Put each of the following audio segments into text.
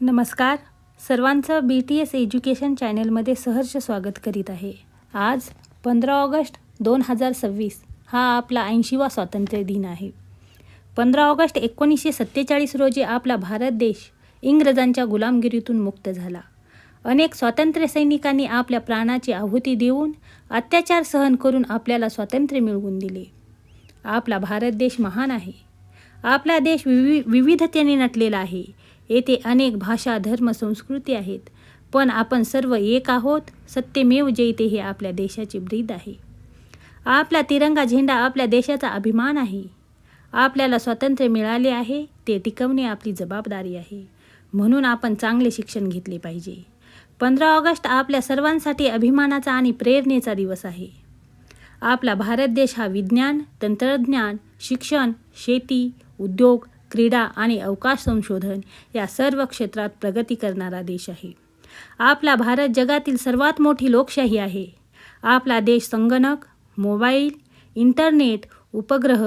नमस्कार. सर्वांचं BTS education चॅनलमध्ये सहर्ष स्वागत करीत आहे. आज 15 ऑगस्ट 2026 हा आपला 80वा स्वातंत्र्य दिन आहे. 15 ऑगस्ट 1947 रोजी आपला भारत देश इंग्रजांच्या गुलामगिरीतून मुक्त झाला. अनेक स्वातंत्र्य सैनिकांनी आपल्या प्राणाची आहुती देऊन अत्याचार सहन करून आपल्याला स्वातंत्र्य मिळवून दिले. आपला भारत देश महान आहे. आपला देश विविधतेने नटलेला आहे. येथे अनेक भाषा, धर्म, संस्कृती आहेत, पण आपण सर्व एक आहोत. सत्यमेव जयते हे आपल्या देशाचे ब्रीद आहे. आपला तिरंगा झेंडा आपल्या देशाचा अभिमान आहे. आपल्याला स्वातंत्र्य मिळाले आहे, ते टिकवणे आपली जबाबदारी आहे. म्हणून आपण चांगले शिक्षण घेतले पाहिजे. 15 ऑगस्ट आपल्या सर्वांसाठी अभिमानाचा आणि प्रेरणेचा दिवस आहे. आपला भारत देश हा विज्ञान, तंत्रज्ञान, शिक्षण, शेती, उद्योग, क्रीडा आणि अवकाश संशोधन या सर्व क्षेत्रात प्रगती करणारा देश आहे. आपला भारत जगातील सर्वात मोठी लोकशाही आहे. आपला देश संगणक, मोबाईल, इंटरनेट, उपग्रह,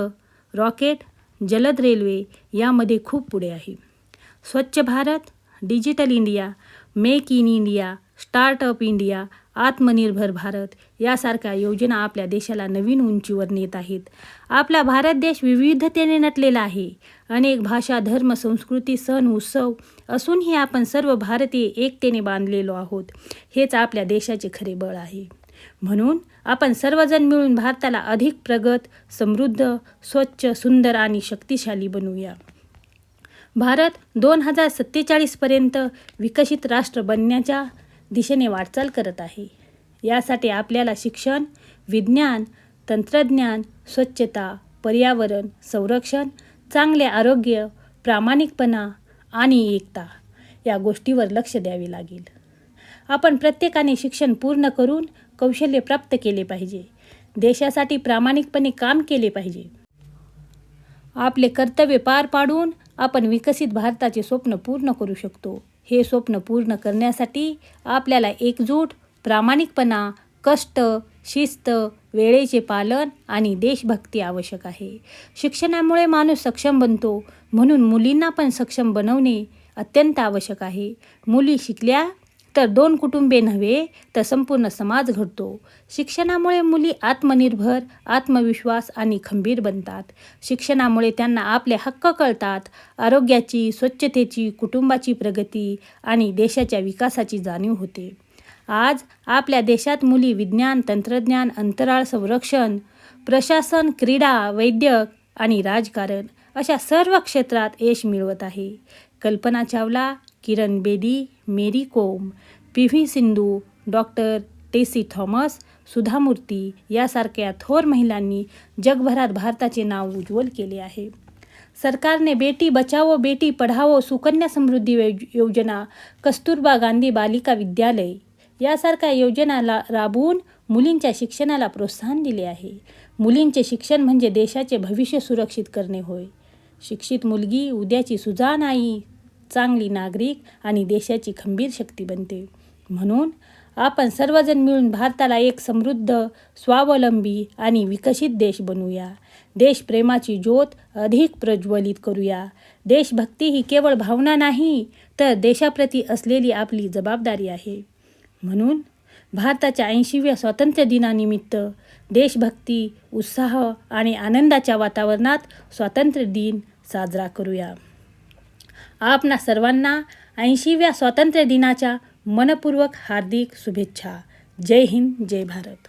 रॉकेट, जलद रेल्वे यामध्ये खूप पुढे आहे. स्वच्छ Bharat, digital India, make in India, startup India, आत्मनिर्भर भारत यासारख्या योजना आपल्या देशाला नवीन उंचीवर नेत आहेत. आपला भारत देश विविधतेने नटलेला आहे. अनेक भाषा, धर्म, संस्कृती, सण, उत्सव असूनही आपण सर्व भारतीय एकतेने बांधलेलो आहोत. हेच आपल्या देशाचे खरे बळ आहे. म्हणून आपण सर्वजण मिळून भारताला अधिक प्रगत, समृद्ध, स्वच्छ, सुंदर आणि शक्तिशाली बनवूया. भारत 2047 पर्यंत विकसित राष्ट्र बनण्याच्या दिशेने वाटचाल करत आहे. यासाठी आपल्याला शिक्षण, विज्ञान, तंत्रज्ञान, स्वच्छता, पर्यावरण, संरक्षण, चांगले आरोग्य, प्रामाणिकपणा आणि एकता या गोष्टीवर लक्ष द्यावे लागेल. आपण प्रत्येकाने शिक्षण पूर्ण करून कौशल्य प्राप्त केले पाहिजे. देशासाठी प्रामाणिकपणे काम केले पाहिजे. आपले कर्तव्य पार पाडून आपण विकसित भारताचे स्वप्न पूर्ण करू शकतो. हे स्वप्न पूर्ण करण्यासाठी आपल्याला एकजूट, प्रामाणिकपणा, कष्ट, शिस्त, वेळेचे पालन आणि देशभक्ती आवश्यक आहे. शिक्षणामुळे माणूस सक्षम बनतो, म्हणून मुलींना पण सक्षम बनवणे अत्यंत आवश्यक आहे. मुली शिकल्या तर 2 कुटुंबे नव्हे तर संपूर्ण समाज घडतो. शिक्षणामुळे मुली आत्मनिर्भर, आत्मविश्वास आणि खंबीर बनतात. शिक्षणामुळे त्यांना आपले हक्क कळतात. आरोग्याची, स्वच्छतेची, कुटुंबाची प्रगती आणि देशाच्या विकासाची जाणीव होते. आज आपल्या देशात मुली विज्ञान, तंत्रज्ञान, अंतराळ संरक्षण, प्रशासन, क्रीडा, वैद्यक आणि राजकारण अशा सर्व क्षेत्रात यश मिळवत आहे. कल्पना चावला, किरण बेदी, मेरी कोम, PV सिंधू, डॉक्टर टेसी थॉमस, सुधा मूर्ती यासारख्या थोर महिलांनी जगभरात भारताचे नाव उज्ज्वल केले आहे. सरकारने बेटी बचाओ, बेटी पढाओ, सुकन्या समृद्धी योजना, कस्तुरबा गांधी बालिका विद्यालय यासारख्या योजना राबवून मुलींच्या शिक्षणाला प्रोत्साहन दिले आहे. मुलींचे शिक्षण म्हणजे देशाचे भविष्य सुरक्षित करणे होय. शिक्षित मुलगी उद्याची सुजाण आई, चांगली नागरिक आणि देशाची खंबीर शक्ती बनते. म्हणून आपण सर्वजण मिळून भारताला एक समृद्ध, स्वावलंबी आणि विकसित देश बनवूया. देशप्रेमाची ज्योत अधिक प्रज्वलित करूया. देशभक्ती ही केवळ भावना नाही, तर देशाप्रती असलेली आपली जबाबदारी आहे. म्हणून भारताच्या 80व्या स्वातंत्र्य दिनानिमित्त देशभक्ती, उत्साह आणि आनंदाच्या वातावरणात स्वातंत्र्य दिन साजरा करूया. आपणा सर्वांना 80व्या स्वातंत्र्य दिनाच्या मनपूर्वक हार्दिक शुभेच्छा. जय हिंद, जय भारत.